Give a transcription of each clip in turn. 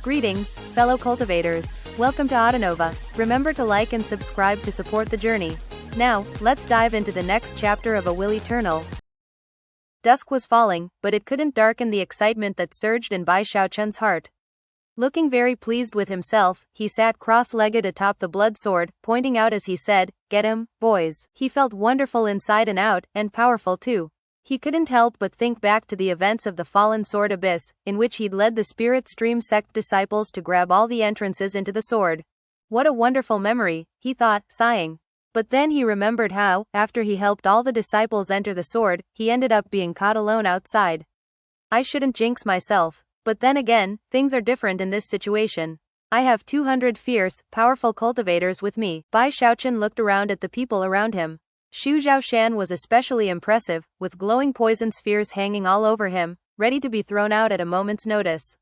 Greetings, fellow cultivators. Welcome to Autonova. Remember to like and subscribe to support the journey. Now, let's dive into the next chapter of A Will Eternal. Dusk was falling, but it couldn't darken the excitement that surged in Bai Xiaochun's heart. Looking very pleased with himself, he sat cross-legged atop the blood sword, pointing out as he said, "Get him, boys." He felt wonderful inside and out, and powerful too. He couldn't help but think back to the events of the Fallen Sword Abyss, in which he'd led the Spirit Stream sect disciples to grab all the entrances into the sword. What a wonderful memory, he thought, sighing. But then he remembered how, after he helped all the disciples enter the sword, he ended up being caught alone outside. I shouldn't jinx myself. But then again, things are different in this situation. I have 200 fierce, powerful cultivators with me. Bai Xiaochun looked around at the people around him. Xu Zhaoshan was especially impressive, with glowing poison spheres hanging all over him, ready to be thrown out at a moment's notice.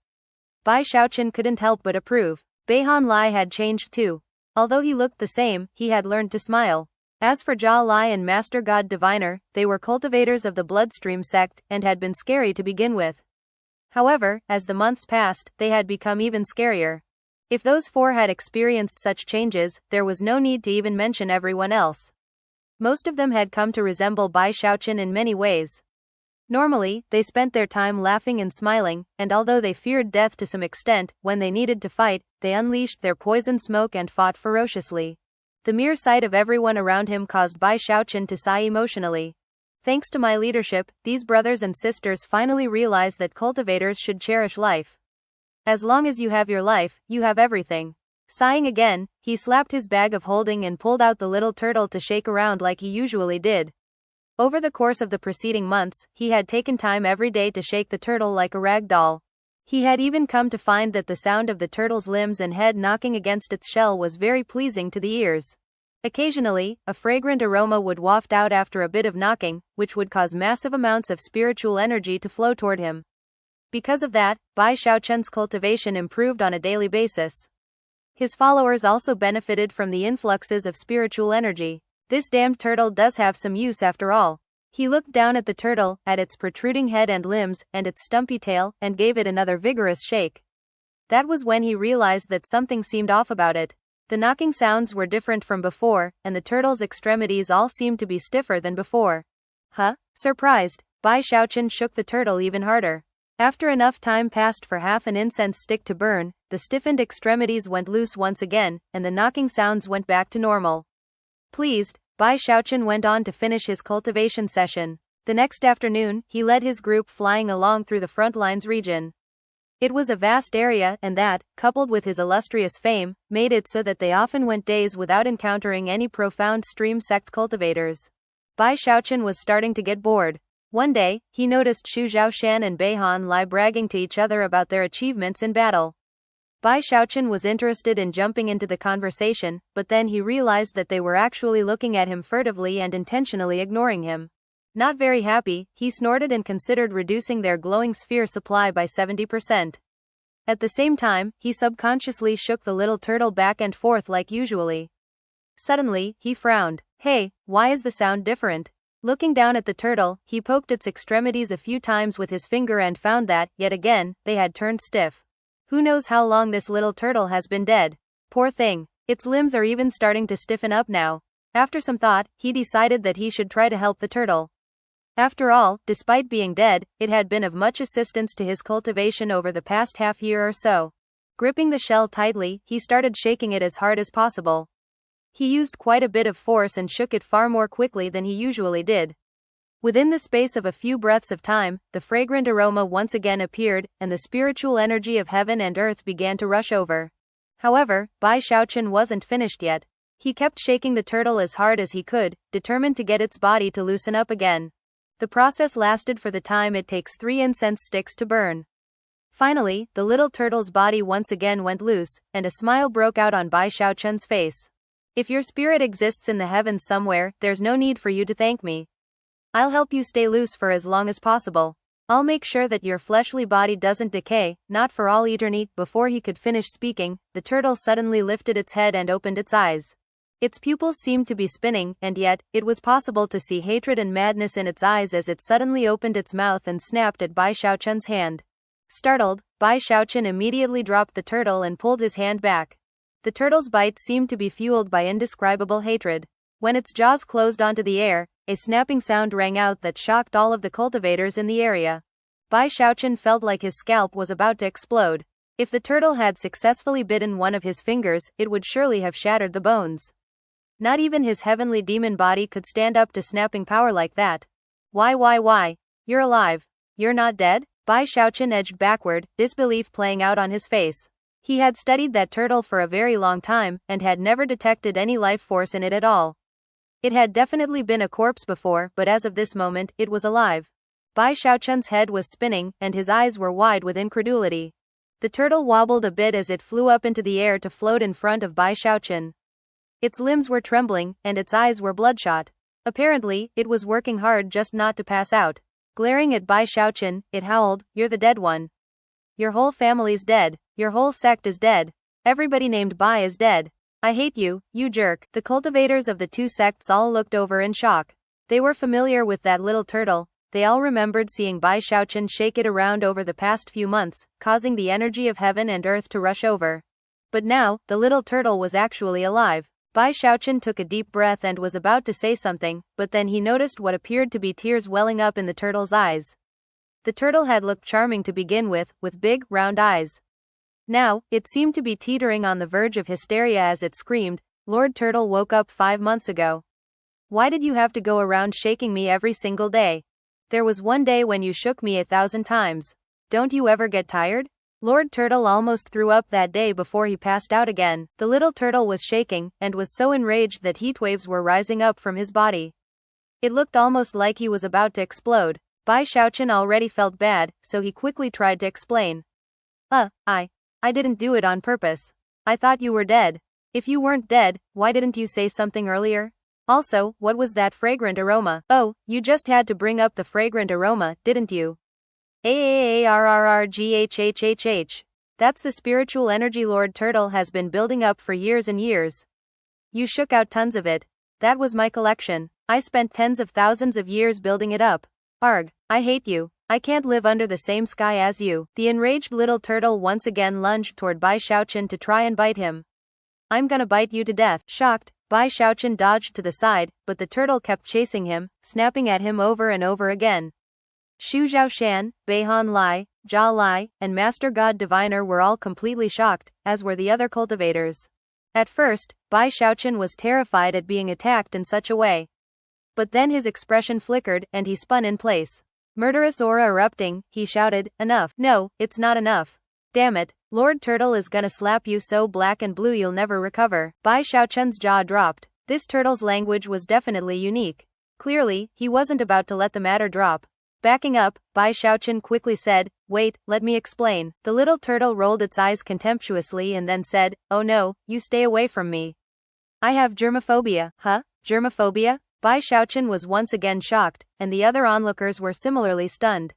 Bai Xiaochun couldn't help but approve. Beihan Lai had changed too. Although he looked the same, he had learned to smile. As for Jia Lai and Master God Diviner, they were cultivators of the Bloodstream sect, and had been scary to begin with. However, as the months passed, they had become even scarier. If those four had experienced such changes, there was no need to even mention everyone else. Most of them had come to resemble Bai Xiaochun in many ways. Normally, they spent their time laughing and smiling, and although they feared death to some extent, when they needed to fight, they unleashed their poison smoke and fought ferociously. The mere sight of everyone around him caused Bai Xiaochun to sigh emotionally. Thanks to my leadership, these brothers and sisters finally realize that cultivators should cherish life. As long as you have your life, you have everything. Sighing again, he slapped his bag of holding and pulled out the little turtle to shake around like he usually did. Over the course of the preceding months, he had taken time every day to shake the turtle like a rag doll. He had even come to find that the sound of the turtle's limbs and head knocking against its shell was very pleasing to the ears. Occasionally, a fragrant aroma would waft out after a bit of knocking, which would cause massive amounts of spiritual energy to flow toward him. Because of that, Bai Xiaochun's cultivation improved on a daily basis. His followers also benefited from the influxes of spiritual energy. This damned turtle does have some use after all. He looked down at the turtle, at its protruding head and limbs, and its stumpy tail, and gave it another vigorous shake. That was when he realized that something seemed off about it. The knocking sounds were different from before, and the turtle's extremities all seemed to be stiffer than before. Huh? Surprised, Bai Xiaochun shook the turtle even harder. After enough time passed for half an incense stick to burn, the stiffened extremities went loose once again, and the knocking sounds went back to normal. Pleased, Bai Xiaochun went on to finish his cultivation session. The next afternoon, he led his group flying along through the front lines region. It was a vast area, and that, coupled with his illustrious fame, made it so that they often went days without encountering any profound stream sect cultivators. Bai Xiaochun was starting to get bored. One day, he noticed Xu Zhaoshan and Beihan Lai bragging to each other about their achievements in battle. Bai Xiaochun was interested in jumping into the conversation, but then he realized that they were actually looking at him furtively and intentionally ignoring him. Not very happy, he snorted and considered reducing their glowing sphere supply by 70%. At the same time, he subconsciously shook the little turtle back and forth like usually. Suddenly, he frowned. Hey, why is the sound different? Looking down at the turtle, he poked its extremities a few times with his finger and found that, yet again, they had turned stiff. Who knows how long this little turtle has been dead? Poor thing. Its limbs are even starting to stiffen up now. After some thought, he decided that he should try to help the turtle. After all, despite being dead, it had been of much assistance to his cultivation over the past half year or so. Gripping the shell tightly, he started shaking it as hard as possible. He used quite a bit of force and shook it far more quickly than he usually did. Within the space of a few breaths of time, the fragrant aroma once again appeared, and the spiritual energy of heaven and earth began to rush over. However, Bai Xiaochun wasn't finished yet. He kept shaking the turtle as hard as he could, determined to get its body to loosen up again. The process lasted for the time it takes 3 incense sticks to burn. Finally, the little turtle's body once again went loose, and a smile broke out on Bai Xiaochun's face. If your spirit exists in the heavens somewhere, there's no need for you to thank me. I'll help you stay loose for as long as possible. I'll make sure that your fleshly body doesn't decay, not for all eternity. Before he could finish speaking, the turtle suddenly lifted its head and opened its eyes. Its pupils seemed to be spinning, and yet, it was possible to see hatred and madness in its eyes as it suddenly opened its mouth and snapped at Bai Xiaochun's hand. Startled, Bai Xiaochun immediately dropped the turtle and pulled his hand back. The turtle's bite seemed to be fueled by indescribable hatred. When its jaws closed onto the air, a snapping sound rang out that shocked all of the cultivators in the area. Bai Xiaochun felt like his scalp was about to explode. If the turtle had successfully bitten one of his fingers, it would surely have shattered the bones. Not even his heavenly demon body could stand up to snapping power like that. Why? You're alive. You're not dead? Bai Xiaochun edged backward, disbelief playing out on his face. He had studied that turtle for a very long time, and had never detected any life force in it at all. It had definitely been a corpse before, but as of this moment, it was alive. Bai Xiaochun's head was spinning, and his eyes were wide with incredulity. The turtle wobbled a bit as it flew up into the air to float in front of Bai Xiaochun. Its limbs were trembling, and its eyes were bloodshot. Apparently, it was working hard just not to pass out. Glaring at Bai Xiaochun, it howled, "You're the dead one. Your whole family's dead. Your whole sect is dead. Everybody named Bai is dead. I hate you, you jerk." The cultivators of the two sects all looked over in shock. They were familiar with that little turtle. They all remembered seeing Bai Xiaochun shake it around over the past few months, causing the energy of heaven and earth to rush over. But now, the little turtle was actually alive. Bai Xiaochun took a deep breath and was about to say something, but then he noticed what appeared to be tears welling up in the turtle's eyes. The turtle had looked charming to begin with big, round eyes. Now, it seemed to be teetering on the verge of hysteria as it screamed, "Lord Turtle woke up 5 months ago. Why did you have to go around shaking me every single day? There was one day when you shook me 1,000 times. Don't you ever get tired?" Lord Turtle almost threw up that day before he passed out again. The little turtle was shaking, and was so enraged that heatwaves were rising up from his body. It looked almost like he was about to explode. Bai Xiaochun already felt bad, so he quickly tried to explain. I didn't do it on purpose. I thought you were dead. If you weren't dead, why didn't you say something earlier? Also, what was that fragrant aroma? Oh, you just had to bring up the fragrant aroma, didn't you? Aarrgghhhh. That's the spiritual energy Lord Turtle has been building up for years and years. You shook out tons of it. That was my collection. I spent tens of thousands of years building it up. Arg, I hate you. I can't live under the same sky as you. The enraged little turtle once again lunged toward Bai Xiaochun to try and bite him. I'm gonna bite you to death. Shocked, Bai Xiaochun dodged to the side, but the turtle kept chasing him, snapping at him over and over again. Xu Zhaoshan, Beihan Lai, Jia Lai, and Master God Diviner were all completely shocked, as were the other cultivators. At first, Bai Xiaochun was terrified at being attacked in such a way. But then his expression flickered, and he spun in place. Murderous aura erupting, he shouted, "Enough. No, it's not enough. Damn it, Lord Turtle is gonna slap you so black and blue you'll never recover." Bai Xiaochun's jaw dropped. This turtle's language was definitely unique. Clearly, he wasn't about to let the matter drop. Backing up, Bai Xiaochun quickly said, "Wait, let me explain." The little turtle rolled its eyes contemptuously and then said, "Oh no, you stay away from me. I have germophobia." Huh? Germophobia? Bai Xiaochun was once again shocked, and the other onlookers were similarly stunned.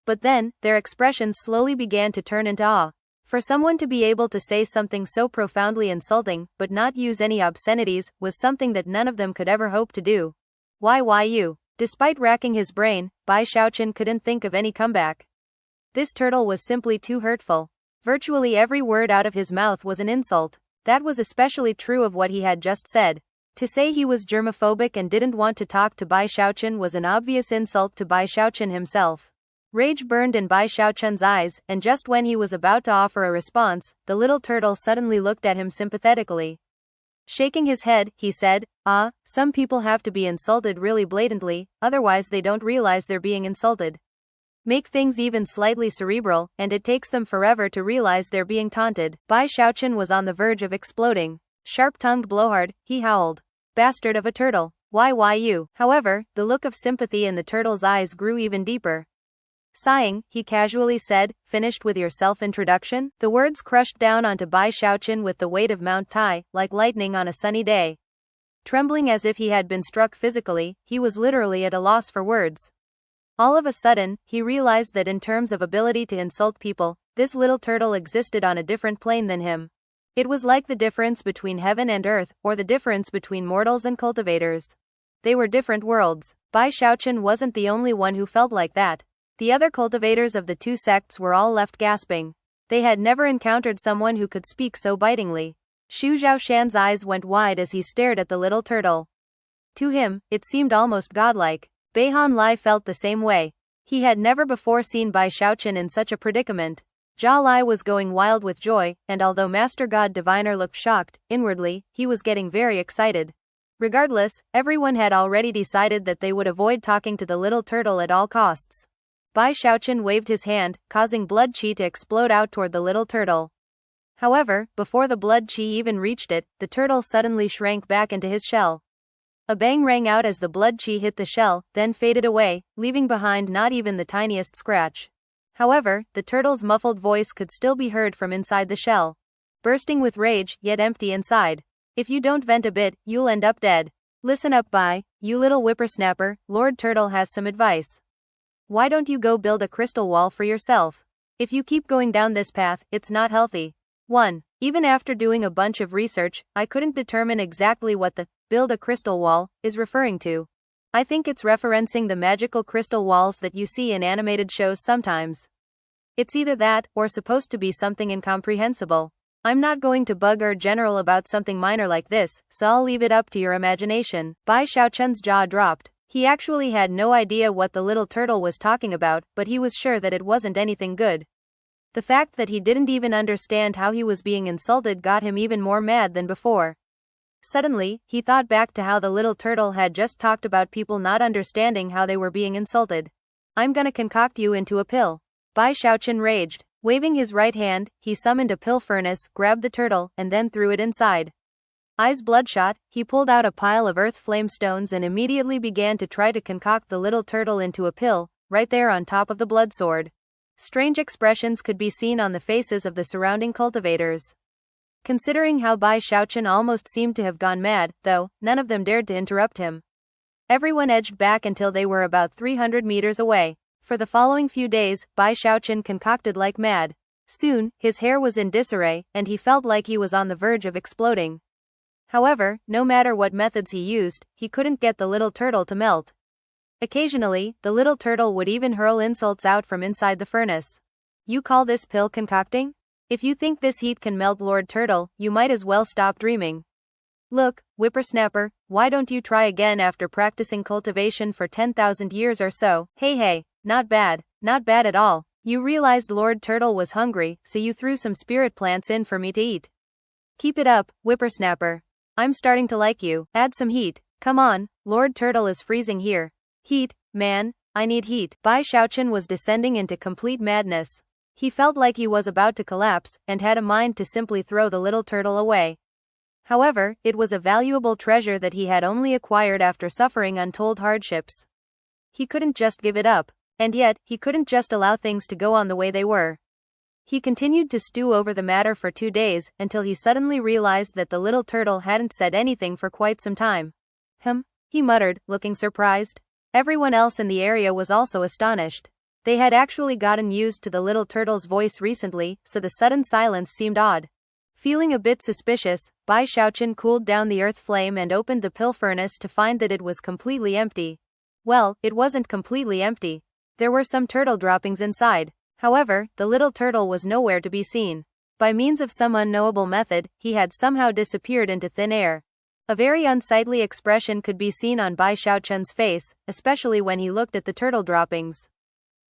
But then, their expressions slowly began to turn into awe. For someone to be able to say something so profoundly insulting, but not use any obscenities, was something that none of them could ever hope to do. Why you? Despite racking his brain, Bai Xiaochun couldn't think of any comeback. This turtle was simply too hurtful. Virtually every word out of his mouth was an insult. That was especially true of what he had just said. To say he was germophobic and didn't want to talk to Bai Xiaochun was an obvious insult to Bai Xiaochun himself. Rage burned in Bai Xiaochun's eyes, and just when he was about to offer a response, the little turtle suddenly looked at him sympathetically. Shaking his head, he said, Some people have to be insulted really blatantly, otherwise they don't realize they're being insulted. Make things even slightly cerebral, and it takes them forever to realize they're being taunted." Bai Xiaochun was on the verge of exploding. Sharp-tongued blowhard, he howled. "Bastard of a turtle. Why you?" However, the look of sympathy in the turtle's eyes grew even deeper. Sighing, he casually said, "Finished with your self-introduction?" The words crushed down onto Bai Xiaochun with the weight of Mount Tai, like lightning on a sunny day. Trembling as if he had been struck physically, he was literally at a loss for words. All of a sudden, he realized that in terms of ability to insult people, this little turtle existed on a different plane than him. It was like the difference between heaven and earth, or the difference between mortals and cultivators. They were different worlds. Bai Xiaochun wasn't the only one who felt like that. The other cultivators of the two sects were all left gasping. They had never encountered someone who could speak so bitingly. Xu Zhaoshan's eyes went wide as he stared at the little turtle. To him, it seemed almost godlike. Bai Lai felt the same way. He had never before seen Bai Xiaochun in such a predicament. Jia Lai was going wild with joy, and although Master God Diviner looked shocked, inwardly, he was getting very excited. Regardless, everyone had already decided that they would avoid talking to the little turtle at all costs. Bai Xiaochun waved his hand, causing blood qi to explode out toward the little turtle. However, before the blood qi even reached it, the turtle suddenly shrank back into his shell. A bang rang out as the blood qi hit the shell, then faded away, leaving behind not even the tiniest scratch. However, the turtle's muffled voice could still be heard from inside the shell. Bursting with rage, yet empty inside. If you don't vent a bit, you'll end up dead. Listen up, Bai, you little whippersnapper, Lord Turtle has some advice. Why don't you go build a crystal wall for yourself? If you keep going down this path, it's not healthy. 1. Even after doing a bunch of research, I couldn't determine exactly what the build a crystal wall is referring to. I think it's referencing the magical crystal walls that you see in animated shows sometimes. It's either that, or supposed to be something incomprehensible. I'm not going to bug our general about something minor like this, so I'll leave it up to your imagination. Bai Xiaochun's jaw dropped. He actually had no idea what the little turtle was talking about, but he was sure that it wasn't anything good. The fact that he didn't even understand how he was being insulted got him even more mad than before. Suddenly, he thought back to how the little turtle had just talked about people not understanding how they were being insulted. I'm gonna concoct you into a pill. Bai Xiaochun raged. Waving his right hand, he summoned a pill furnace, grabbed the turtle, and then threw it inside. Eyes bloodshot, he pulled out a pile of earth flame stones and immediately began to try to concoct the little turtle into a pill, right there on top of the blood sword. Strange expressions could be seen on the faces of the surrounding cultivators. Considering how Bai Xiaochun almost seemed to have gone mad, though, none of them dared to interrupt him. Everyone edged back until they were about 300 meters away. For the following few days, Bai Xiaochun concocted like mad. Soon, his hair was in disarray, and he felt like he was on the verge of exploding. However, no matter what methods he used, he couldn't get the little turtle to melt. Occasionally, the little turtle would even hurl insults out from inside the furnace. You call this pill concocting? If you think this heat can melt Lord Turtle, you might as well stop dreaming. Look, whippersnapper, why don't you try again after practicing cultivation for 10,000 years or so? Hey, not bad at all. You realized Lord Turtle was hungry, so you threw some spirit plants in for me to eat. Keep it up, whippersnapper. I'm starting to like you. Add some heat. Come on, Lord Turtle is freezing here. Heat, man, I need heat. Bai Xiaochun was descending into complete madness. He felt like he was about to collapse, and had a mind to simply throw the little turtle away. However, it was a valuable treasure that he had only acquired after suffering untold hardships. He couldn't just give it up. And yet, he couldn't just allow things to go on the way they were. He continued to stew over the matter for 2 days, until he suddenly realized that the little turtle hadn't said anything for quite some time. He muttered, looking surprised. Everyone else in the area was also astonished. They had actually gotten used to the little turtle's voice recently, so the sudden silence seemed odd. Feeling a bit suspicious, Bai Xiaochun cooled down the earth flame and opened the pill furnace to find that it was completely empty. Well, it wasn't completely empty. There were some turtle droppings inside. However, the little turtle was nowhere to be seen. By means of some unknowable method, he had somehow disappeared into thin air. A very unsightly expression could be seen on Bai Xiaochun's face, especially when he looked at the turtle droppings.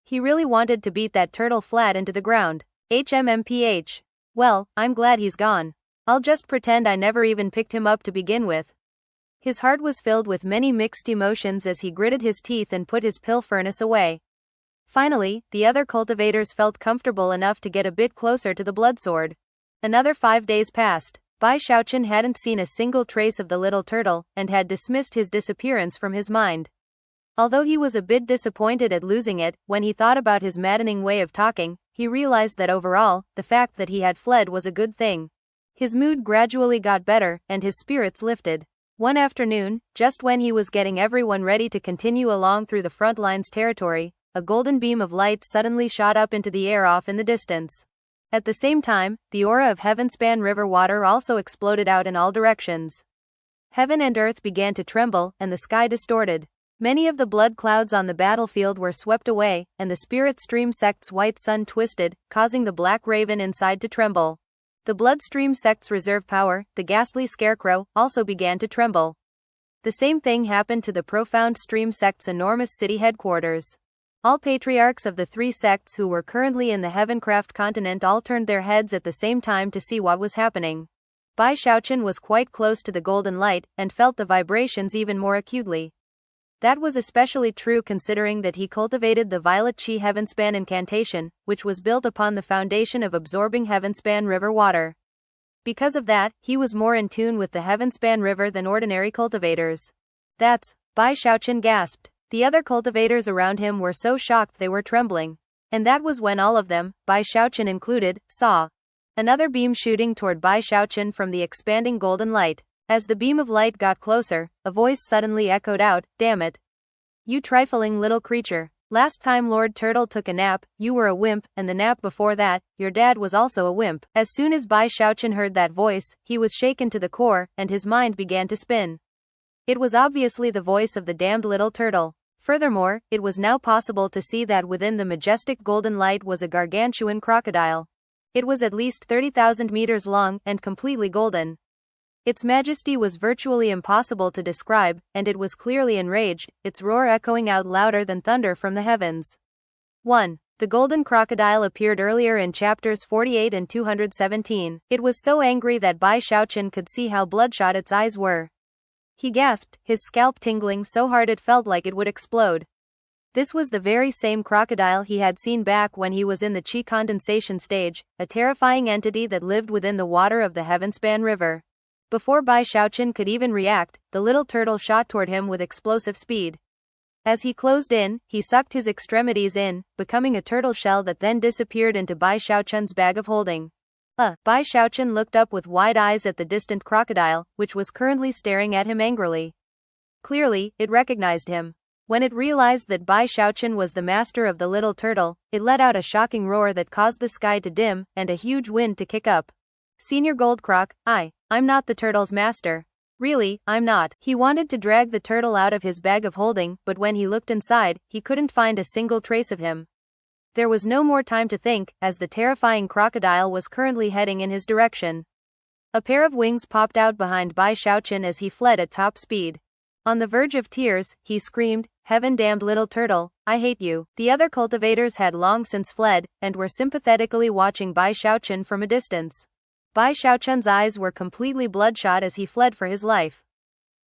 He really wanted to beat that turtle flat into the ground. HMMPH. Well, I'm glad he's gone. I'll just pretend I never even picked him up to begin with. His heart was filled with many mixed emotions as he gritted his teeth and put his pill furnace away. Finally, the other cultivators felt comfortable enough to get a bit closer to the blood sword. Another 5 days passed. Bai Xiaochun hadn't seen a single trace of the little turtle, and had dismissed his disappearance from his mind. Although he was a bit disappointed at losing it, when he thought about his maddening way of talking, he realized that overall, the fact that he had fled was a good thing. His mood gradually got better, and his spirits lifted. One afternoon, just when he was getting everyone ready to continue along through the front lines territory, a golden beam of light suddenly shot up into the air off in the distance. At the same time, the aura of Heavenspan River water also exploded out in all directions. Heaven and earth began to tremble, and the sky distorted. Many of the blood clouds on the battlefield were swept away, and the spirit stream sect's white sun twisted, causing the black raven inside to tremble. The bloodstream sect's reserve power, the ghastly scarecrow, also began to tremble. The same thing happened to the profound stream sect's enormous city headquarters. All patriarchs of the three sects who were currently in the Heavencraft continent all turned their heads at the same time to see what was happening. Bai Xiaochun was quite close to the golden light, and felt the vibrations even more acutely. That was especially true considering that he cultivated the Violet Chi Heavenspan incantation, which was built upon the foundation of absorbing Heavenspan River water. Because of that, he was more in tune with the Heavenspan River than ordinary cultivators. That's, Bai Xiaochun gasped. The other cultivators around him were so shocked they were trembling. And that was when all of them, Bai Xiaochun included, saw another beam shooting toward Bai Xiaochun from the expanding golden light. As the beam of light got closer, a voice suddenly echoed out, "Damn it. You trifling little creature. Last time Lord Turtle took a nap, you were a wimp, and the nap before that, your dad was also a wimp." As soon as Bai Xiaochun heard that voice, he was shaken to the core, and his mind began to spin. It was obviously the voice of the damned little turtle. Furthermore, it was now possible to see that within the majestic golden light was a gargantuan crocodile. It was at least 30,000 meters long, and completely golden. Its majesty was virtually impossible to describe, and it was clearly enraged, its roar echoing out louder than thunder from the heavens. 1. The golden crocodile appeared earlier in chapters 48 and 217. It was so angry that Bai Xiaochun could see how bloodshot its eyes were. He gasped, his scalp tingling so hard it felt like it would explode. This was the very same crocodile he had seen back when he was in the Qi condensation stage, a terrifying entity that lived within the water of the Heavenspan River. Before Bai Xiaochun could even react, the little turtle shot toward him with explosive speed. As he closed in, he sucked his extremities in, becoming a turtle shell that then disappeared into Bai Xiaochun's bag of holding. Bai Xiaochun looked up with wide eyes at the distant crocodile, which was currently staring at him angrily. Clearly, it recognized him. When it realized that Bai Xiaochun was the master of the little turtle, it let out a shocking roar that caused the sky to dim, and a huge wind to kick up. "Senior Goldcroc, I'm not the turtle's master. Really, I'm not." He wanted to drag the turtle out of his bag of holding, but when he looked inside, he couldn't find a single trace of him. There was no more time to think, as the terrifying crocodile was currently heading in his direction. A pair of wings popped out behind Bai Xiaochun as he fled at top speed. On the verge of tears, he screamed, "Heaven-damned little turtle, I hate you." The other cultivators had long since fled, and were sympathetically watching Bai Xiaochun from a distance. Bai Xiaochun's eyes were completely bloodshot as he fled for his life.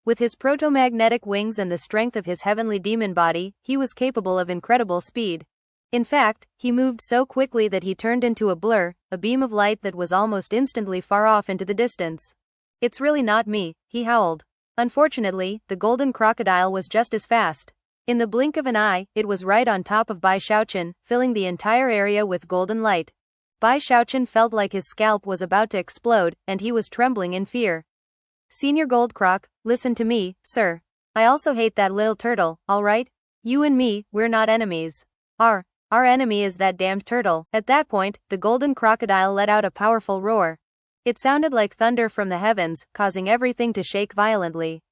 With his proto-magnetic wings and the strength of his heavenly demon body, he was capable of incredible speed. In fact, he moved so quickly that he turned into a blur, a beam of light that was almost instantly far off into the distance. "It's really not me," he howled. Unfortunately, the golden crocodile was just as fast. In the blink of an eye, it was right on top of Bai Xiaochun, filling the entire area with golden light. Bai Xiaochun felt like his scalp was about to explode, and he was trembling in fear. "Senior Goldcroc, listen to me, sir. I also hate that little turtle, alright? You and me, we're not enemies. Our enemy is that damned turtle." At that point, the golden crocodile let out a powerful roar. It sounded like thunder from the heavens, causing everything to shake violently.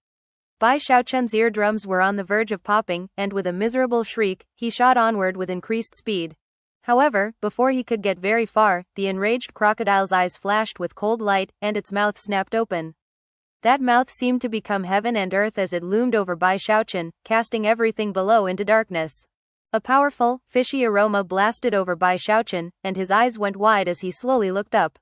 Bai Xiaochun's eardrums were on the verge of popping, and with a miserable shriek, he shot onward with increased speed. However, before he could get very far, the enraged crocodile's eyes flashed with cold light, and its mouth snapped open. That mouth seemed to become heaven and earth as it loomed over Bai Xiaochun, casting everything below into darkness. A powerful, fishy aroma blasted over Bai Xiaochun, and his eyes went wide as he slowly looked up.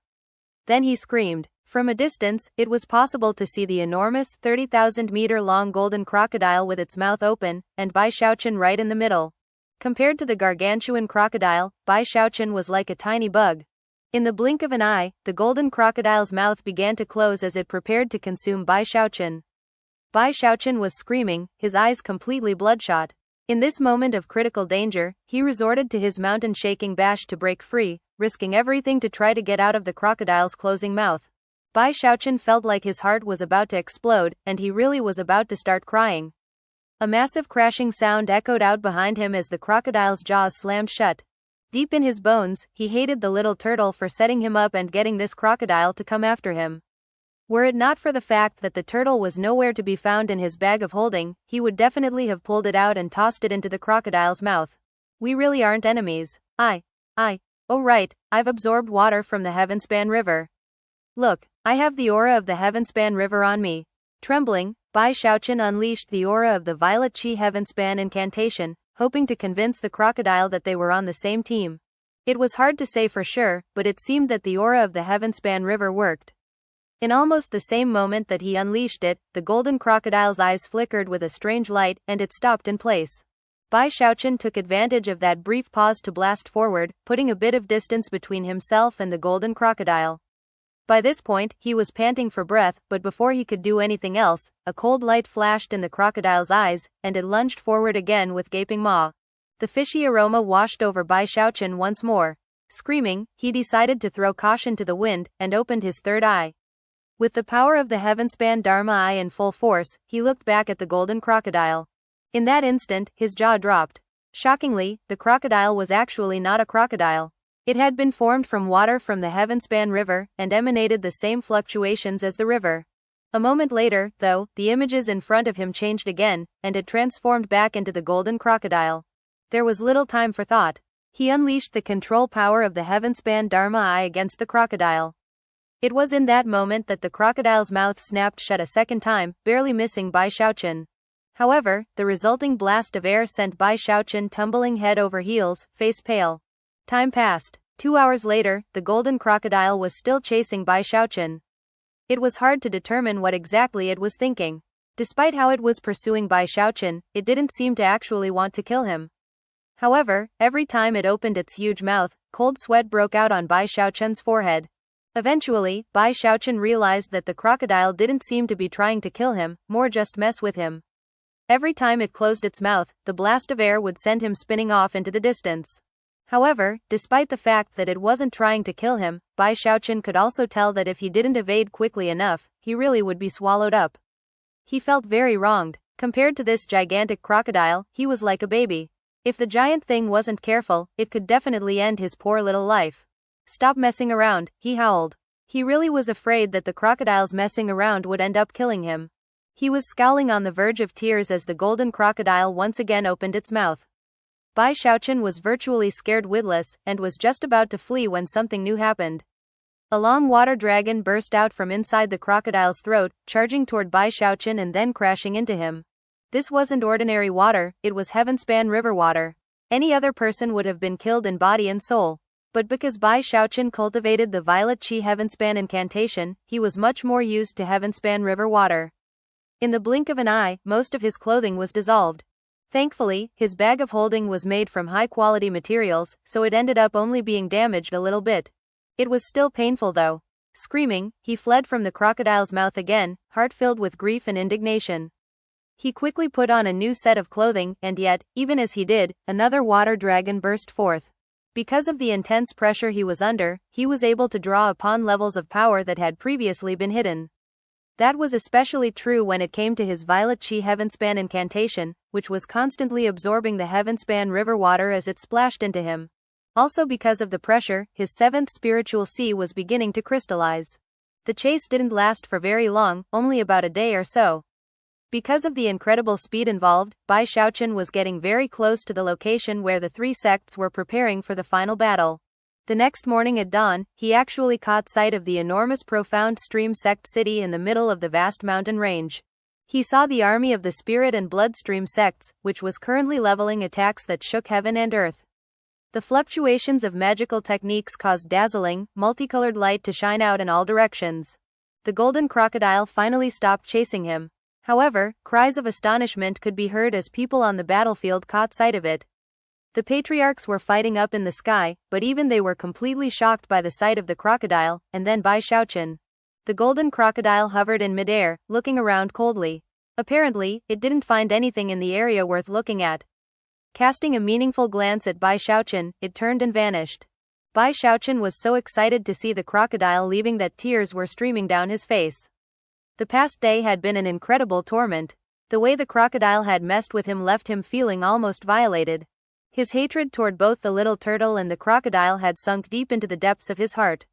Then he screamed. From a distance, it was possible to see the enormous, 30,000-meter-long golden crocodile with its mouth open, and Bai Xiaochun right in the middle. Compared to the gargantuan crocodile, Bai Xiaochun was like a tiny bug. In the blink of an eye, the golden crocodile's mouth began to close as it prepared to consume Bai Xiaochun. Bai Xiaochun was screaming, his eyes completely bloodshot. In this moment of critical danger, he resorted to his mountain-shaking bash to break free, risking everything to try to get out of the crocodile's closing mouth. Bai Xiaochun felt like his heart was about to explode, and he really was about to start crying. A massive crashing sound echoed out behind him as the crocodile's jaws slammed shut. Deep in his bones, he hated the little turtle for setting him up and getting this crocodile to come after him. Were it not for the fact that the turtle was nowhere to be found in his bag of holding, he would definitely have pulled it out and tossed it into the crocodile's mouth. We really aren't enemies. Oh right, I've absorbed water from the Heavenspan River. Look, I have the aura of the Heavenspan River on me. Trembling, Bai Xiaochun unleashed the aura of the Violet Chi Heavenspan incantation, hoping to convince the crocodile that they were on the same team. It was hard to say for sure, but it seemed that the aura of the Heavenspan River worked. In almost the same moment that he unleashed it, the golden crocodile's eyes flickered with a strange light, and it stopped in place. Bai Xiaochun took advantage of that brief pause to blast forward, putting a bit of distance between himself and the golden crocodile. By this point, he was panting for breath, but before he could do anything else, a cold light flashed in the crocodile's eyes, and it lunged forward again with gaping maw. The fishy aroma washed over Bai Xiaochun once more. Screaming, he decided to throw caution to the wind, and opened his third eye. With the power of the Heavenspan Dharma Eye in full force, he looked back at the golden crocodile. In that instant, his jaw dropped. Shockingly, the crocodile was actually not a crocodile. It had been formed from water from the Heavenspan River, and emanated the same fluctuations as the river. A moment later, though, the images in front of him changed again, and it transformed back into the golden crocodile. There was little time for thought. He unleashed the control power of the Heavenspan Dharma Eye against the crocodile. It was in that moment that the crocodile's mouth snapped shut a second time, barely missing Bai Xiaochun. However, the resulting blast of air sent Bai Xiaochun tumbling head over heels, face pale. Time passed. 2 hours later, the golden crocodile was still chasing Bai Xiaochun. It was hard to determine what exactly it was thinking. Despite how it was pursuing Bai Xiaochun, it didn't seem to actually want to kill him. However, every time it opened its huge mouth, cold sweat broke out on Bai Xiaochun's forehead. Eventually, Bai Xiaochun realized that the crocodile didn't seem to be trying to kill him, more just mess with him. Every time it closed its mouth, the blast of air would send him spinning off into the distance. However, despite the fact that it wasn't trying to kill him, Bai Xiaochun could also tell that if he didn't evade quickly enough, he really would be swallowed up. He felt very wronged. Compared to this gigantic crocodile, he was like a baby. If the giant thing wasn't careful, it could definitely end his poor little life. Stop messing around, he howled. He really was afraid that the crocodile's messing around would end up killing him. He was scowling on the verge of tears as the golden crocodile once again opened its mouth. Bai Xiaochun was virtually scared witless, and was just about to flee when something new happened. A long water dragon burst out from inside the crocodile's throat, charging toward Bai Xiaochun and then crashing into him. This wasn't ordinary water, it was Heavenspan River water. Any other person would have been killed in body and soul. But because Bai Xiaochun cultivated the Violet Chi Heavenspan incantation, he was much more used to Heavenspan River water. In the blink of an eye, most of his clothing was dissolved. Thankfully, his bag of holding was made from high-quality materials, so it ended up only being damaged a little bit. It was still painful though. Screaming, he fled from the crocodile's mouth again, heart filled with grief and indignation. He quickly put on a new set of clothing, and yet, even as he did, another water dragon burst forth. Because of the intense pressure he was under, he was able to draw upon levels of power that had previously been hidden. That was especially true when it came to his Violet Chi Heavenspan incantation, which was constantly absorbing the Heavenspan River water as it splashed into him. Also because of the pressure, his seventh spiritual sea was beginning to crystallize. The chase didn't last for very long, only about a day or so. Because of the incredible speed involved, Bai Xiaochun was getting very close to the location where the three sects were preparing for the final battle. The next morning at dawn, he actually caught sight of the enormous profound stream sect city in the middle of the vast mountain range. He saw the army of the spirit and bloodstream sects, which was currently leveling attacks that shook heaven and earth. The fluctuations of magical techniques caused dazzling, multicolored light to shine out in all directions. The golden crocodile finally stopped chasing him. However, cries of astonishment could be heard as people on the battlefield caught sight of it. The patriarchs were fighting up in the sky, but even they were completely shocked by the sight of the crocodile, and then Bai Xiaochun. The golden crocodile hovered in midair, looking around coldly. Apparently, it didn't find anything in the area worth looking at. Casting a meaningful glance at Bai Xiaochun, it turned and vanished. Bai Xiaochun was so excited to see the crocodile leaving that tears were streaming down his face. The past day had been an incredible torment. The way the crocodile had messed with him left him feeling almost violated. His hatred toward both the little turtle and the crocodile had sunk deep into the depths of his heart.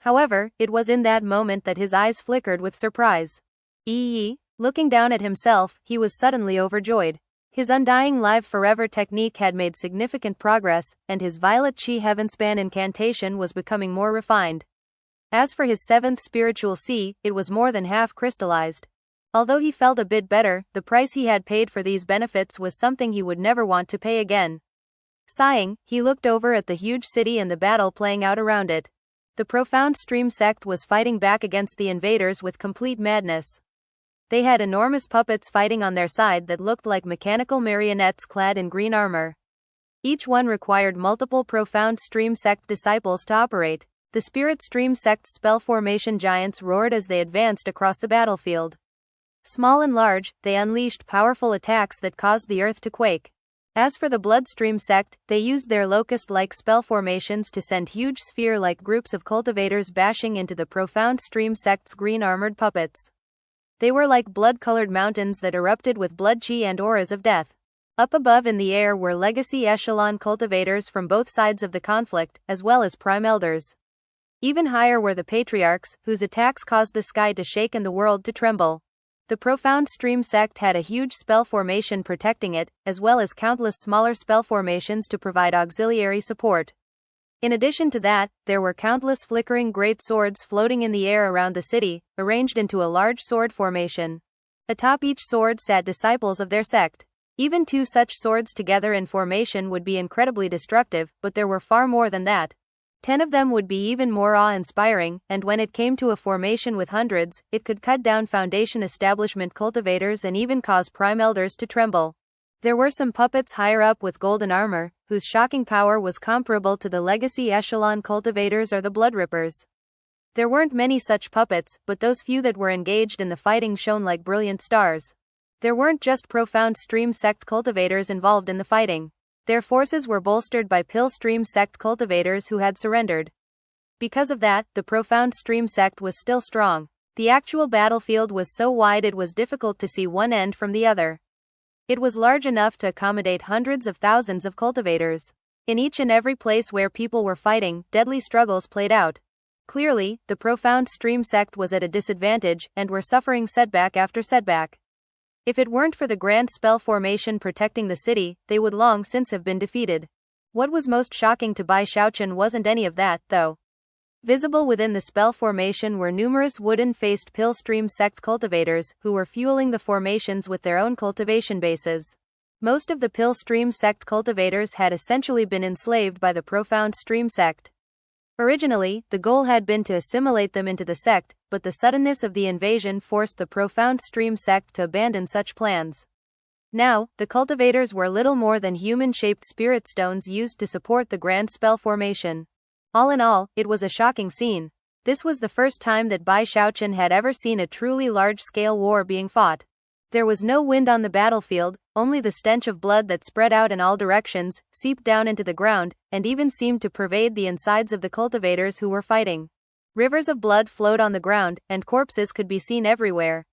However, it was in that moment that his eyes flickered with surprise. Looking down at himself, he was suddenly overjoyed. His undying live forever technique had made significant progress, and his violet chi heavenspan incantation was becoming more refined. As for his seventh spiritual C, it was more than half crystallized. Although he felt a bit better, the price he had paid for these benefits was something he would never want to pay again. Sighing, he looked over at the huge city and the battle playing out around it. The profound stream sect was fighting back against the invaders with complete madness. They had enormous puppets fighting on their side that looked like mechanical marionettes clad in green armor. Each one required multiple profound stream sect disciples to operate. The spirit stream sect's spell formation giants roared as they advanced across the battlefield. Small and large, they unleashed powerful attacks that caused the earth to quake. As for the bloodstream sect, they used their locust-like spell formations to send huge sphere-like groups of cultivators bashing into the profound stream sect's green-armored puppets. They were like blood-colored mountains that erupted with blood chi and auras of death. Up above in the air were legacy echelon cultivators from both sides of the conflict, as well as prime elders. Even higher were the patriarchs, whose attacks caused the sky to shake and the world to tremble. The profound stream sect had a huge spell formation protecting it, as well as countless smaller spell formations to provide auxiliary support. In addition to that, there were countless flickering great swords floating in the air around the city, arranged into a large sword formation. Atop each sword sat disciples of their sect. Even two such swords together in formation would be incredibly destructive, but there were far more than that. 10 of them would be even more awe-inspiring, and when it came to a formation with hundreds, it could cut down foundation establishment cultivators and even cause prime elders to tremble. There were some puppets higher up with golden armor, whose shocking power was comparable to the legacy echelon cultivators or the blood rippers. There weren't many such puppets, but those few that were engaged in the fighting shone like brilliant stars. There weren't just profound stream sect cultivators involved in the fighting. Their forces were bolstered by pill stream sect cultivators who had surrendered. Because of that, the profound stream sect was still strong. The actual battlefield was so wide it was difficult to see one end from the other. It was large enough to accommodate hundreds of thousands of cultivators. In each and every place where people were fighting, deadly struggles played out. Clearly, the profound stream sect was at a disadvantage, and were suffering setback after setback. If it weren't for the grand spell formation protecting the city, they would long since have been defeated. What was most shocking to Bai Xiaochun wasn't any of that, though. Visible within the spell formation were numerous wooden-faced pill stream sect cultivators, who were fueling the formations with their own cultivation bases. Most of the pill stream sect cultivators had essentially been enslaved by the profound stream sect. Originally, the goal had been to assimilate them into the sect, but the suddenness of the invasion forced the profound stream sect to abandon such plans. Now, the cultivators were little more than human-shaped spirit stones used to support the grand spell formation. All in all, it was a shocking scene. This was the first time that Bai Xiaochun had ever seen a truly large-scale war being fought. There was no wind on the battlefield, only the stench of blood that spread out in all directions, seeped down into the ground, and even seemed to pervade the insides of the cultivators who were fighting. Rivers of blood flowed on the ground, and corpses could be seen everywhere.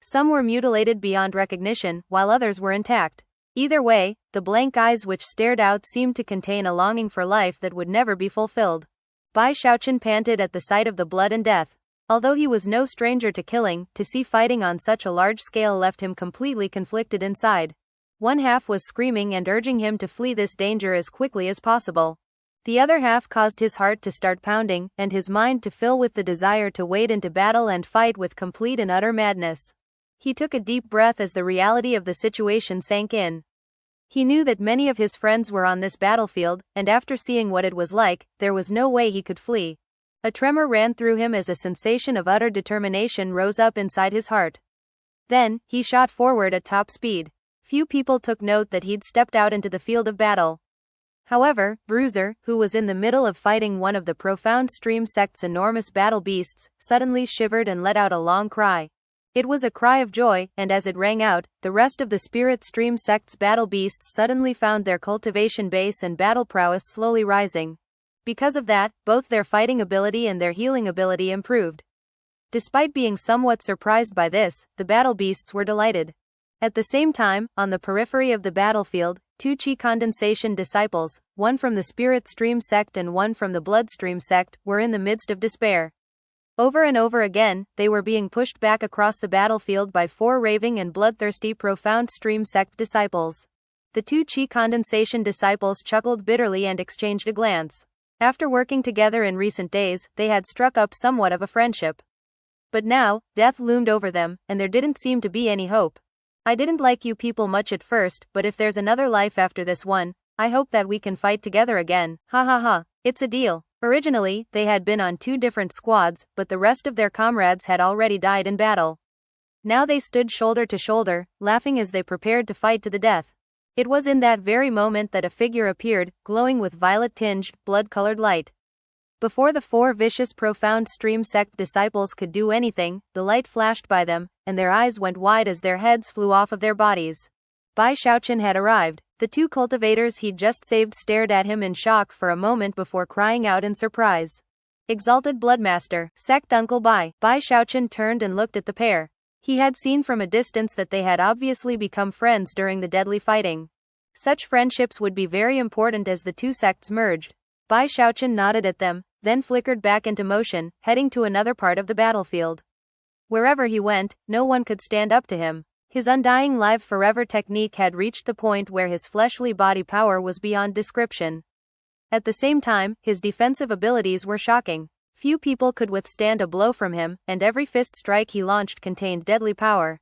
Some were mutilated beyond recognition, while others were intact. Either way, the blank eyes which stared out seemed to contain a longing for life that would never be fulfilled. Bai Xiaochun panted at the sight of the blood and death. Although he was no stranger to killing, to see fighting on such a large scale left him completely conflicted inside. One half was screaming and urging him to flee this danger as quickly as possible. The other half caused his heart to start pounding, and his mind to fill with the desire to wade into battle and fight with complete and utter madness. He took a deep breath as the reality of the situation sank in. He knew that many of his friends were on this battlefield, and after seeing what it was like, there was no way he could flee. A tremor ran through him as a sensation of utter determination rose up inside his heart. Then, he shot forward at top speed. Few people took note that he'd stepped out into the field of battle. However, Bruiser, who was in the middle of fighting one of the profound stream sect's enormous battle beasts, suddenly shivered and let out a long cry. It was a cry of joy, and as it rang out, the rest of the spirit stream sect's battle beasts suddenly found their cultivation base and battle prowess slowly rising. Because of that, both their fighting ability and their healing ability improved. Despite being somewhat surprised by this, the battle beasts were delighted. At the same time, on the periphery of the battlefield, Two Qi condensation disciples, one from the Spirit Stream sect and one from the Bloodstream sect, were in the midst of despair. Over and over again, they were being pushed back across the battlefield by four raving and bloodthirsty Profound Stream sect disciples. The two Qi condensation disciples chuckled bitterly and exchanged a glance. After working together in recent days, they had struck up somewhat of a friendship. But now, death loomed over them, and there didn't seem to be any hope. I didn't like you people much at first, but if there's another life after this one, I hope that we can fight together again. Ha ha ha, it's a deal. Originally, they had been on two different squads, but the rest of their comrades had already died in battle. Now they stood shoulder to shoulder, laughing as they prepared to fight to the death. It was in that very moment that a figure appeared, glowing with violet-tinged, blood-colored light. Before the four vicious Profound Stream sect disciples could do anything, the light flashed by them, and their eyes went wide as their heads flew off of their bodies. Bai Xiaochun had arrived. The two cultivators he'd just saved stared at him in shock for a moment before crying out in surprise. Exalted Bloodmaster, Sect Uncle Bai. Bai Xiaochun turned and looked at the pair. He had seen from a distance that they had obviously become friends during the deadly fighting. Such friendships would be very important as the two sects merged. Bai Xiaochun nodded at them, then flickered back into motion, heading to another part of the battlefield. Wherever he went, no one could stand up to him. His undying live forever technique had reached the point where his fleshly body power was beyond description. At the same time, his defensive abilities were shocking. Few people could withstand a blow from him, and every fist strike he launched contained deadly power.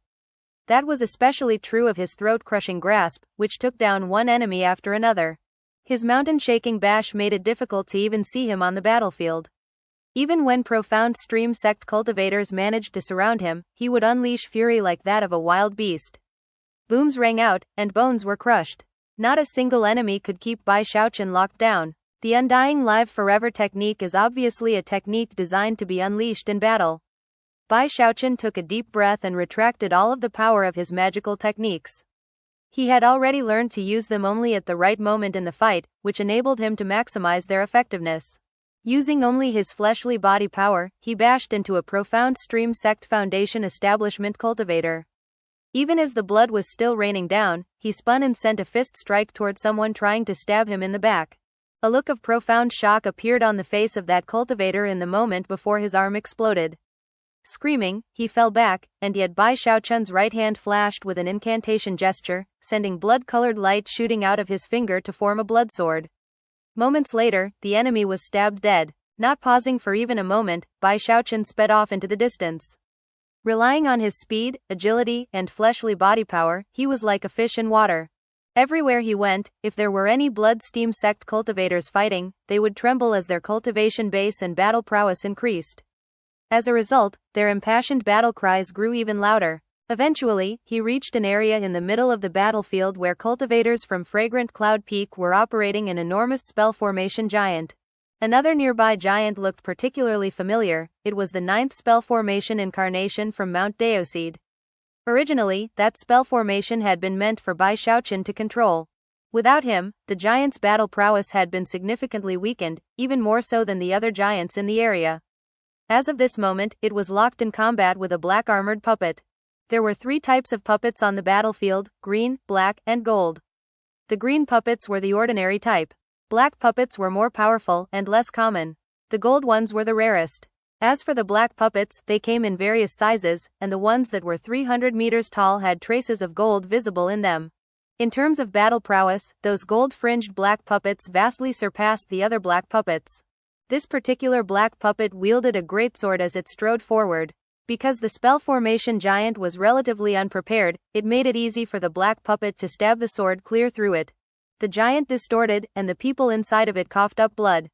That was especially true of his throat-crushing grasp, which took down one enemy after another. His mountain-shaking bash made it difficult to even see him on the battlefield. Even when Profound Stream sect cultivators managed to surround him, he would unleash fury like that of a wild beast. Booms rang out, and bones were crushed. Not a single enemy could keep Bai Xiaochun locked down. The undying live forever technique is obviously a technique designed to be unleashed in battle. Bai Xiaochun took a deep breath and retracted all of the power of his magical techniques. He had already learned to use them only at the right moment in the fight, which enabled him to maximize their effectiveness. Using only his fleshly body power, he bashed into a Profound Stream sect Foundation establishment cultivator. Even as the blood was still raining down, he spun and sent a fist strike toward someone trying to stab him in the back. A look of profound shock appeared on the face of that cultivator in the moment before his arm exploded. Screaming, he fell back, and yet Bai Xiaochun's right hand flashed with an incantation gesture, sending blood-colored light shooting out of his finger to form a blood sword. Moments later, the enemy was stabbed dead. Not pausing for even a moment, Bai Xiaochun sped off into the distance. Relying on his speed, agility, and fleshly body power, he was like a fish in water. Everywhere he went, if there were any Bloodstream sect cultivators fighting, they would tremble as their cultivation base and battle prowess increased. As a result, their impassioned battle cries grew even louder. Eventually, he reached an area in the middle of the battlefield where cultivators from Fragrant Cloud Peak were operating an enormous spell formation giant. Another nearby giant looked particularly familiar. It was the 9th spell formation incarnation from Mount Deoseed. Originally, that spell formation had been meant for Bai Xiaochun to control. Without him, the giant's battle prowess had been significantly weakened, even more so than the other giants in the area. As of this moment, it was locked in combat with a black armored puppet. There were 3 types of puppets on the battlefield: green, black, and gold. The green puppets were the ordinary type. Black puppets were more powerful and less common. The gold ones were the rarest. As for the black puppets, they came in various sizes, and the ones that were 300 meters tall had traces of gold visible in them. In terms of battle prowess, those gold-fringed black puppets vastly surpassed the other black puppets. This particular black puppet wielded a greatsword as it strode forward. Because the spell formation giant was relatively unprepared, it made it easy for the black puppet to stab the sword clear through it. The giant distorted, and the people inside of it coughed up blood.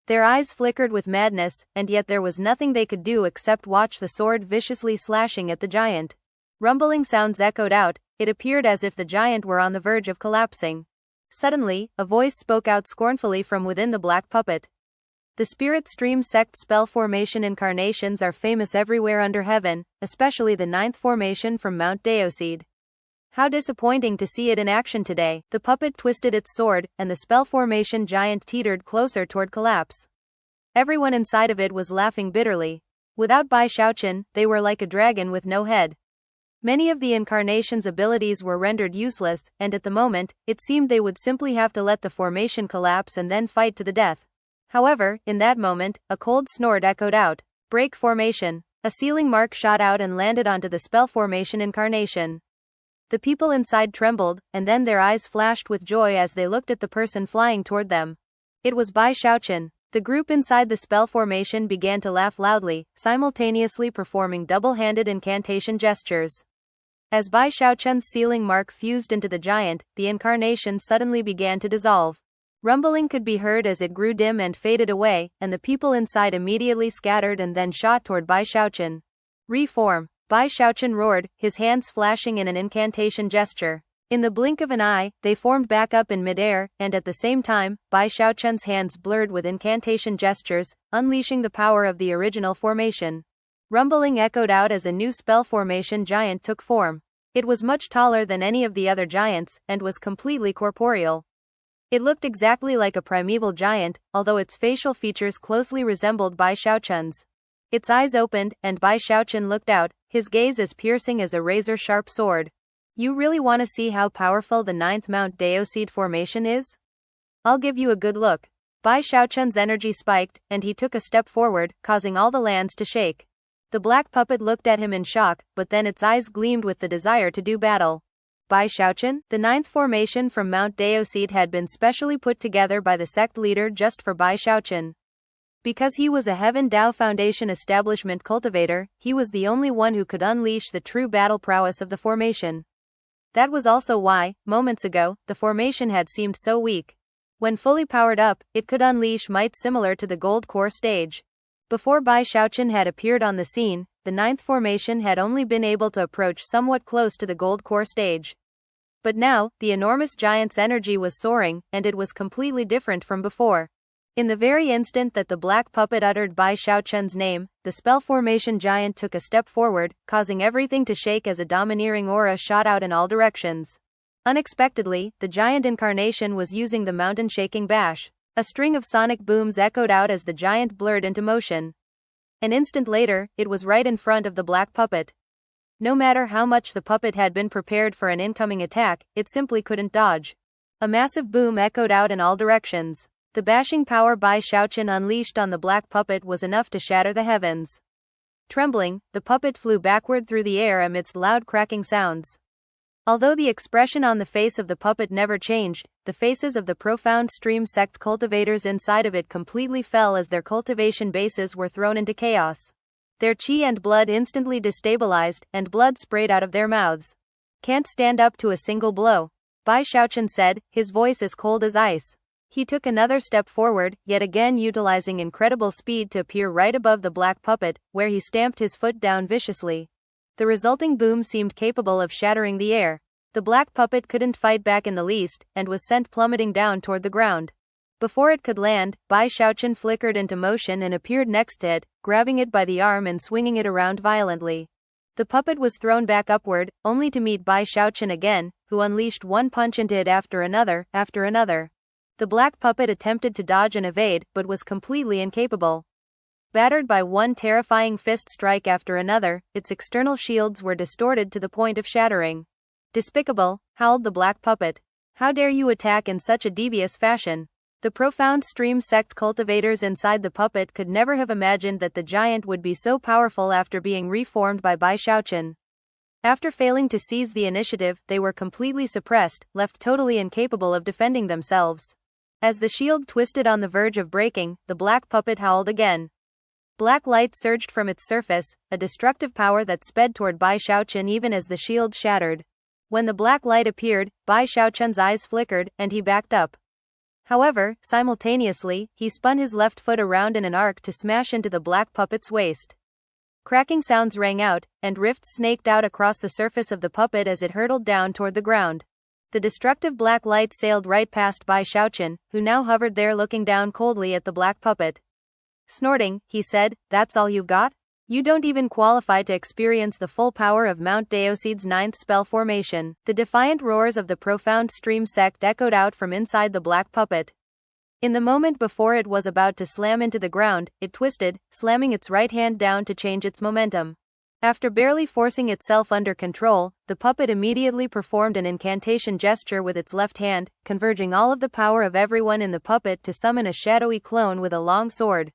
Their eyes flickered with madness, and yet there was nothing they could do except watch the sword viciously slashing at the giant. Rumbling sounds echoed out. It appeared as if the giant were on the verge of collapsing. Suddenly, a voice spoke out scornfully from within the black puppet. The Spirit Stream sect spell formation incarnations are famous everywhere under heaven, especially the 9th formation from Mount Deoseed. How disappointing to see it in action today. The puppet twisted its sword, and the spell formation giant teetered closer toward collapse. Everyone inside of it was laughing bitterly. Without Bai Xiaochun, they were like a dragon with no head. Many of the incarnation's abilities were rendered useless, and at the moment, it seemed they would simply have to let the formation collapse and then fight to the death. However, in that moment, a cold snort echoed out. Break formation. A sealing mark shot out and landed onto the spell formation incarnation. The people inside trembled, and then their eyes flashed with joy as they looked at the person flying toward them. It was Bai Xiaochun. The group inside the spell formation began to laugh loudly, simultaneously performing double-handed incantation gestures. As Bai Xiaochun's sealing mark fused into the giant, the incarnation suddenly began to dissolve. Rumbling could be heard as it grew dim and faded away, and the people inside immediately scattered and then shot toward Bai Xiaochun. Reform. Bai Xiaochun roared, his hands flashing in an incantation gesture. In the blink of an eye, they formed back up in midair, and at the same time, Bai Xiaochun's hands blurred with incantation gestures, unleashing the power of the original formation. Rumbling echoed out as a new spell formation giant took form. It was much taller than any of the other giants, and was completely corporeal. It looked exactly like a primeval giant, although its facial features closely resembled Bai Xiaochun's. Its eyes opened, and Bai Xiaochun looked out, his gaze as piercing as a razor-sharp sword. You really want to see how powerful the 9th Mount Deoseed formation is? I'll give you a good look. Bai Xiaochun's energy spiked, and he took a step forward, causing all the lands to shake. The black puppet looked at him in shock, but then its eyes gleamed with the desire to do battle. Bai Xiaochun, the 9th formation from Mount Deoseed had been specially put together by the sect leader just for Bai Xiaochun. Because he was a Heaven Dao Foundation establishment cultivator, he was the only one who could unleash the true battle prowess of the formation. That was also why, moments ago, the formation had seemed so weak. When fully powered up, it could unleash might similar to the Gold Core stage. Before Bai Xiaochun had appeared on the scene, the 9th formation had only been able to approach somewhat close to the Gold Core stage. But now, the enormous giant's energy was soaring, and it was completely different from before. In the very instant that the black puppet uttered Bai Xiaochun's name, the spell formation giant took a step forward, causing everything to shake as a domineering aura shot out in all directions. Unexpectedly, the giant incarnation was using the mountain-shaking bash. A string of sonic booms echoed out as the giant blurred into motion. An instant later, it was right in front of the black puppet. No matter how much the puppet had been prepared for an incoming attack, it simply couldn't dodge. A massive boom echoed out in all directions. The bashing power Bai Xiaochun unleashed on the black puppet was enough to shatter the heavens. Trembling, the puppet flew backward through the air amidst loud cracking sounds. Although the expression on the face of the puppet never changed, the faces of the profound stream sect cultivators inside of it completely fell as their cultivation bases were thrown into chaos. Their chi and blood instantly destabilized, and blood sprayed out of their mouths. Can't stand up to a single blow, Bai Xiaochun said, his voice as cold as ice. He took another step forward, yet again utilizing incredible speed to appear right above the black puppet, where he stamped his foot down viciously. The resulting boom seemed capable of shattering the air. The black puppet couldn't fight back in the least, and was sent plummeting down toward the ground. Before it could land, Bai Xiaochun flickered into motion and appeared next to it, grabbing it by the arm and swinging it around violently. The puppet was thrown back upward, only to meet Bai Xiaochun again, who unleashed one punch into it after another, after another. The black puppet attempted to dodge and evade, but was completely incapable. Battered by one terrifying fist strike after another, its external shields were distorted to the point of shattering. Despicable, howled the black puppet. How dare you attack in such a devious fashion? The profound stream sect cultivators inside the puppet could never have imagined that the giant would be so powerful after being reformed by Bai Xiaochun. After failing to seize the initiative, they were completely suppressed, left totally incapable of defending themselves. As the shield twisted on the verge of breaking, the black puppet howled again. Black light surged from its surface, a destructive power that sped toward Bai Xiaochun even as the shield shattered. When the black light appeared, Bai Xiaochun's eyes flickered, and he backed up. However, simultaneously, he spun his left foot around in an arc to smash into the black puppet's waist. Cracking sounds rang out, and rifts snaked out across the surface of the puppet as it hurtled down toward the ground. The destructive black light sailed right past Bai Xiaochun, who now hovered there looking down coldly at the black puppet. Snorting, he said, "That's all you've got? You don't even qualify to experience the full power of Mount Deoseed's 9th spell formation." The defiant roars of the profound stream sect echoed out from inside the black puppet. In the moment before it was about to slam into the ground, it twisted, slamming its right hand down to change its momentum. After barely forcing itself under control, the puppet immediately performed an incantation gesture with its left hand, converging all of the power of everyone in the puppet to summon a shadowy clone with a long sword.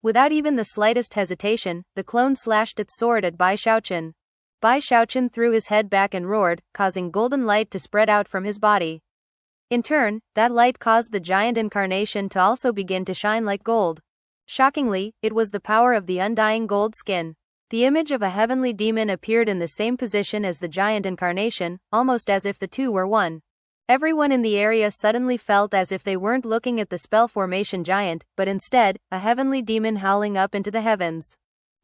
Without even the slightest hesitation, the clone slashed its sword at Bai Xiaochun. Bai Xiaochun threw his head back and roared, causing golden light to spread out from his body. In turn, that light caused the giant incarnation to also begin to shine like gold. Shockingly, it was the power of the undying gold skin. The image of a heavenly demon appeared in the same position as the giant incarnation, almost as if the two were one. Everyone in the area suddenly felt as if they weren't looking at the spell formation giant, but instead, a heavenly demon howling up into the heavens.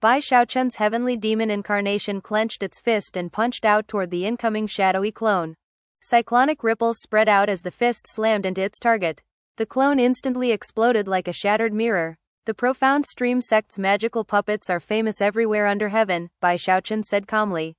Bai Xiaochun's heavenly demon incarnation clenched its fist and punched out toward the incoming shadowy clone. Cyclonic ripples spread out as the fist slammed into its target. The clone instantly exploded like a shattered mirror. The profound stream sect's magical puppets are famous everywhere under heaven, Bai Xiaochun said calmly.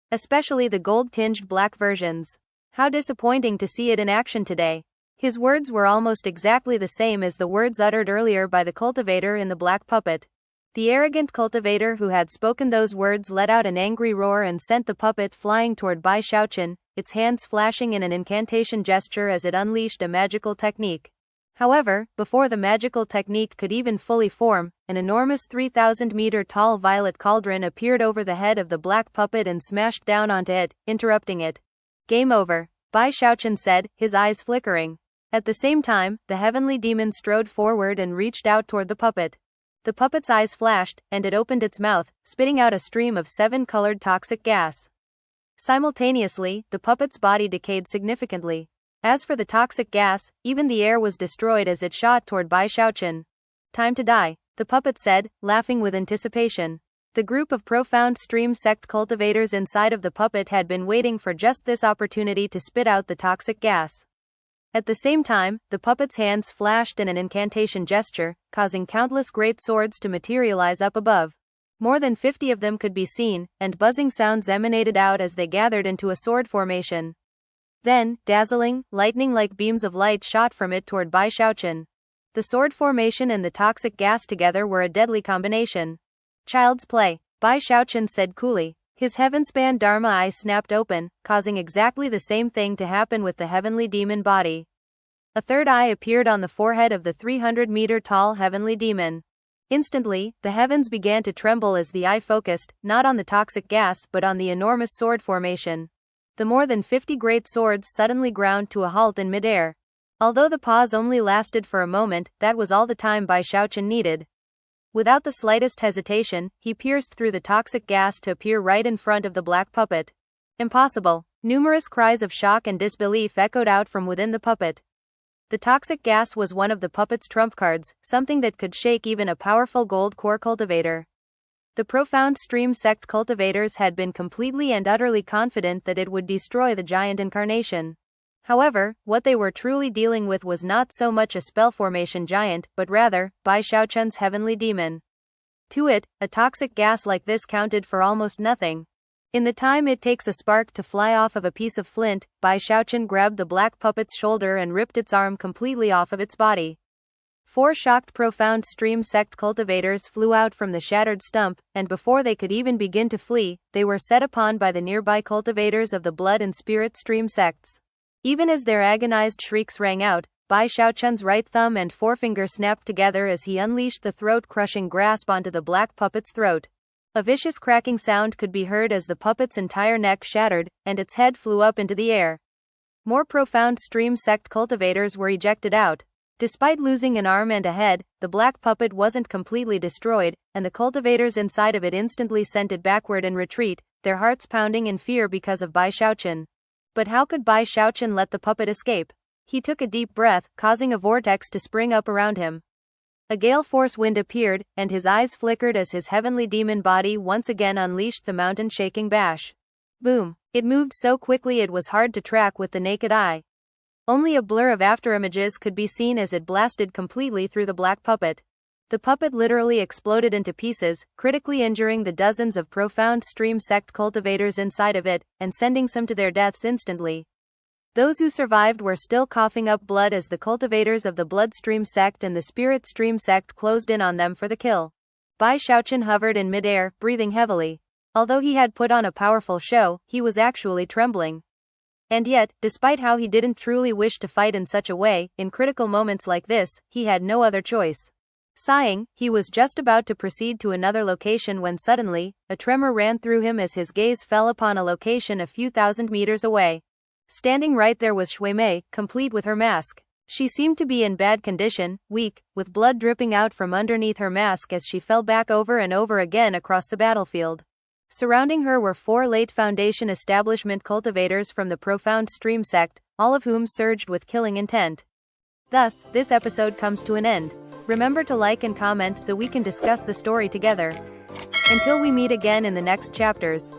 Especially the gold-tinged black versions. How disappointing to see it in action today. His words were almost exactly the same as the words uttered earlier by the cultivator in the black puppet. The arrogant cultivator who had spoken those words let out an angry roar and sent the puppet flying toward Bai Xiaochun, its hands flashing in an incantation gesture as it unleashed a magical technique. However, before the magical technique could even fully form, an enormous 3,000-meter-tall violet cauldron appeared over the head of the black puppet and smashed down onto it, interrupting it. Game over, Bai Xiaochun said, his eyes flickering. At the same time, the heavenly demon strode forward and reached out toward the puppet. The puppet's eyes flashed, and it opened its mouth, spitting out a stream of 7-colored toxic gas. Simultaneously, the puppet's body decayed significantly. As for the toxic gas, even the air was destroyed as it shot toward Bai Xiaochun. Time to die, the puppet said, laughing with anticipation. The group of profound stream sect cultivators inside of the puppet had been waiting for just this opportunity to spit out the toxic gas. At the same time, the puppet's hands flashed in an incantation gesture, causing countless great swords to materialize up above. More than 50 of them could be seen, and buzzing sounds emanated out as they gathered into a sword formation. Then, dazzling, lightning-like beams of light shot from it toward Bai Xiaochun. The sword formation and the toxic gas together were a deadly combination. Child's play, Bai Xiaochun said coolly. His heaven-span Dharma eye snapped open, causing exactly the same thing to happen with the heavenly demon body. A third eye appeared on the forehead of the 300-meter-tall heavenly demon. Instantly, the heavens began to tremble as the eye focused, not on the toxic gas but on the enormous sword formation. The more than 50 great swords suddenly ground to a halt in midair. Although the pause only lasted for a moment, that was all the time Bai Xiaochun needed. Without the slightest hesitation, he pierced through the toxic gas to appear right in front of the black puppet. Impossible! Numerous cries of shock and disbelief echoed out from within the puppet. The toxic gas was one of the puppet's trump cards, something that could shake even a powerful gold core cultivator. The profound stream sect cultivators had been completely and utterly confident that it would destroy the giant incarnation. However, what they were truly dealing with was not so much a spell formation giant, but rather, Bai Xiaochun's heavenly demon. To it, a toxic gas like this counted for almost nothing. In the time it takes a spark to fly off of a piece of flint, Bai Xiaochun grabbed the black puppet's shoulder and ripped its arm completely off of its body. 4 shocked profound stream sect cultivators flew out from the shattered stump, and before they could even begin to flee, they were set upon by the nearby cultivators of the blood and spirit stream sects. Even as their agonized shrieks rang out, Bai Xiaochun's right thumb and forefinger snapped together as he unleashed the throat-crushing grasp onto the black puppet's throat. A vicious cracking sound could be heard as the puppet's entire neck shattered, and its head flew up into the air. More profound stream sect cultivators were ejected out. Despite losing an arm and a head, the black puppet wasn't completely destroyed, and the cultivators inside of it instantly sent it backward in retreat, their hearts pounding in fear because of Bai Xiaochun. But how could Bai Xiaochun let the puppet escape? He took a deep breath, causing a vortex to spring up around him. A gale force wind appeared, and his eyes flickered as his heavenly demon body once again unleashed the mountain-shaking bash. Boom! It moved so quickly it was hard to track with the naked eye. Only a blur of afterimages could be seen as it blasted completely through the black puppet. The puppet literally exploded into pieces, critically injuring the dozens of profound stream sect cultivators inside of it, and sending some to their deaths instantly. Those who survived were still coughing up blood as the cultivators of the bloodstream sect and the spirit stream sect closed in on them for the kill. Bai Xiaochun hovered in midair, breathing heavily. Although he had put on a powerful show, he was actually trembling. And yet, despite how he didn't truly wish to fight in such a way, in critical moments like this, he had no other choice. Sighing, he was just about to proceed to another location when suddenly, a tremor ran through him as his gaze fell upon a location a few thousand meters away. Standing right there was Shui Mei, complete with her mask. She seemed to be in bad condition, weak, with blood dripping out from underneath her mask as she fell back over and over again across the battlefield. Surrounding her were 4 late Foundation establishment cultivators from the Profound Stream sect, all of whom surged with killing intent. Thus, this episode comes to an end. Remember to like and comment so we can discuss the story together. Until we meet again in the next chapters.